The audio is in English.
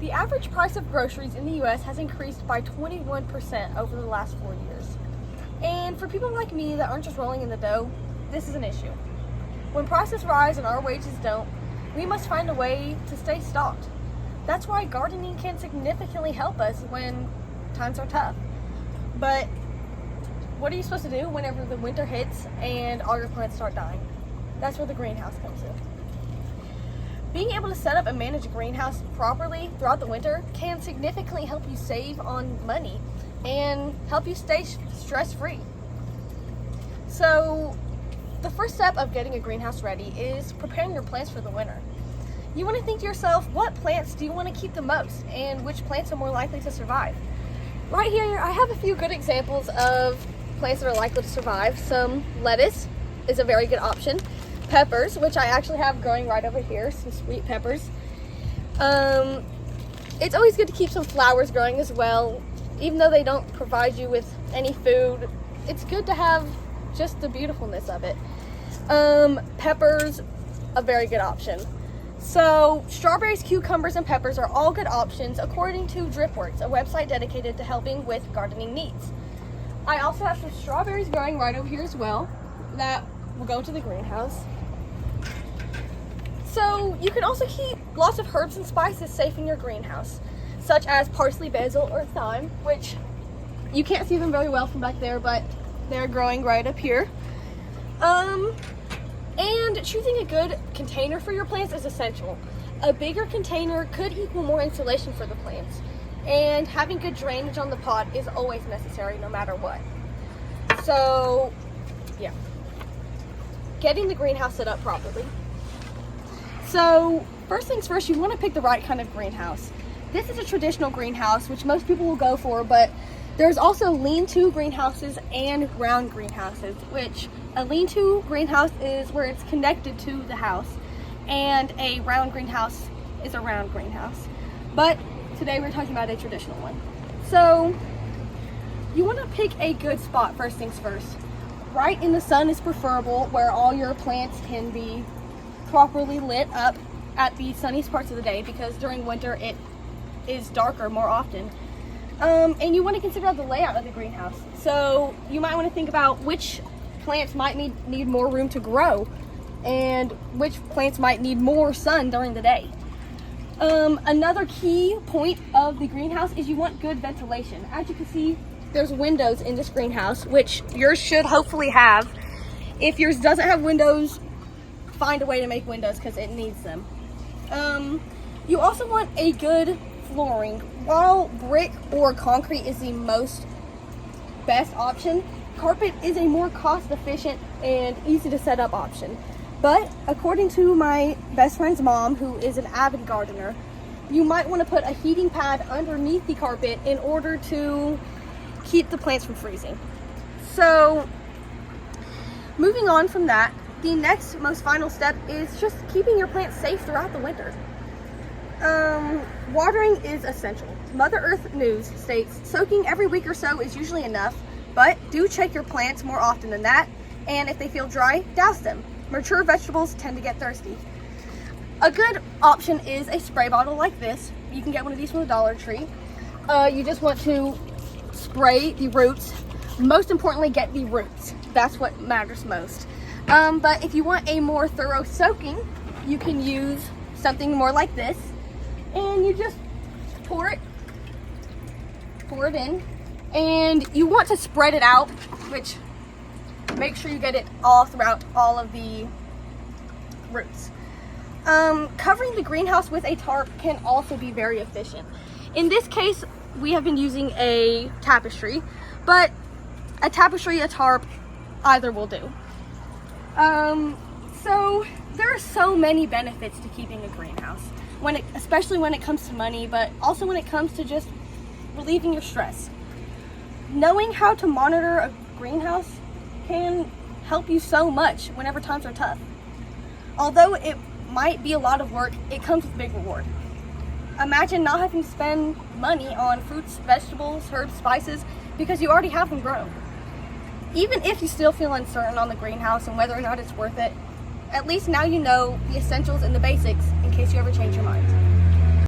The average price of groceries in the U.S. has increased by 21% over the last 4 years. And for people like me that aren't just rolling in the dough, this is an issue. When prices rise and our wages don't, we must find a way to stay stocked. That's why gardening can significantly help us when times are tough. But what are you supposed to do whenever the winter hits and all your plants start dying? That's where the greenhouse comes in. Being able to set up and manage a greenhouse properly throughout the winter can significantly help you save on money and help you stay stress-free. So the first step of getting a greenhouse ready is preparing your plants for the winter. You want to think to yourself, what plants do you want to keep the most and which plants are more likely to survive? Right here, I have a few good examples of plants that are likely to survive. Some lettuce is a very good option. Peppers, which I actually have growing right over here, some sweet peppers. It's always good to keep some flowers growing as well. Even though they don't provide you with any food, it's good to have just the beautifulness of it. Peppers, a very good option. So strawberries, cucumbers, and peppers are all good options according to Dripworks, a website dedicated to helping with gardening needs. I also have some strawberries growing right over here as well that will go to the greenhouse. So you can also keep lots of herbs and spices safe in your greenhouse, such as parsley, basil, or thyme, which you can't see them very well from back there, but they're growing right up here. And choosing a good container for your plants is essential. A bigger container could equal more insulation for the plants, and having good drainage on the pot is always necessary no matter what. So, yeah. Getting the greenhouse set up properly. So, first things first, you want to pick the right kind of greenhouse. This is a traditional greenhouse, which most people will go for, but there's also lean-to greenhouses and round greenhouses, which a lean-to greenhouse is where it's connected to the house, and a round greenhouse is a round greenhouse. But today we're talking about a traditional one. So, you want to pick a good spot first things first. Right in the sun is preferable, where all your plants can be properly lit up at the sunniest parts of the day, because during winter it is darker more often. And you want to consider the layout of the greenhouse. So you might want to think about which plants might need more room to grow and which plants might need more sun during the day. Another key point of the greenhouse is you want good ventilation. As you can see, there's windows in this greenhouse, which yours should hopefully have. If yours doesn't have windows, find a way to make windows because it needs them. You also want a good flooring. While brick or concrete is the best option, carpet is a more cost-efficient and easy to set up option. But according to my best friend's mom, who is an avid gardener, you might want to put a heating pad underneath the carpet in order to keep the plants from freezing. So, moving on from that, the next most final step is just keeping your plants safe throughout the winter. Watering is essential. Mother Earth News states soaking every week or so is usually enough, but do check your plants more often than that, and if they feel dry, douse them. Mature vegetables tend to get thirsty. A good option is a spray bottle like this. You can get one of these from the Dollar Tree. You just want to spray the roots. Most importantly, get the roots. That's what matters most. But if you want a more thorough soaking, you can use something more like this. And you just pour it in. And you want to spread it out, which make sure you get it all throughout all of the roots. Covering the greenhouse with a tarp can also be very efficient. In this case, we have been using a tapestry, but a tapestry, a tarp, either will do. So there are so many benefits to keeping a greenhouse, especially when it comes to money, but also when it comes to just relieving your stress. Knowing how to monitor a greenhouse can help you so much whenever times are tough. Although it might be a lot of work, it comes with big reward. Imagine not having to spend money on fruits, vegetables, herbs, spices, because you already have them grown. Even if you still feel uncertain on the greenhouse and whether or not it's worth it, at least now you know the essentials and the basics in case you ever change your mind.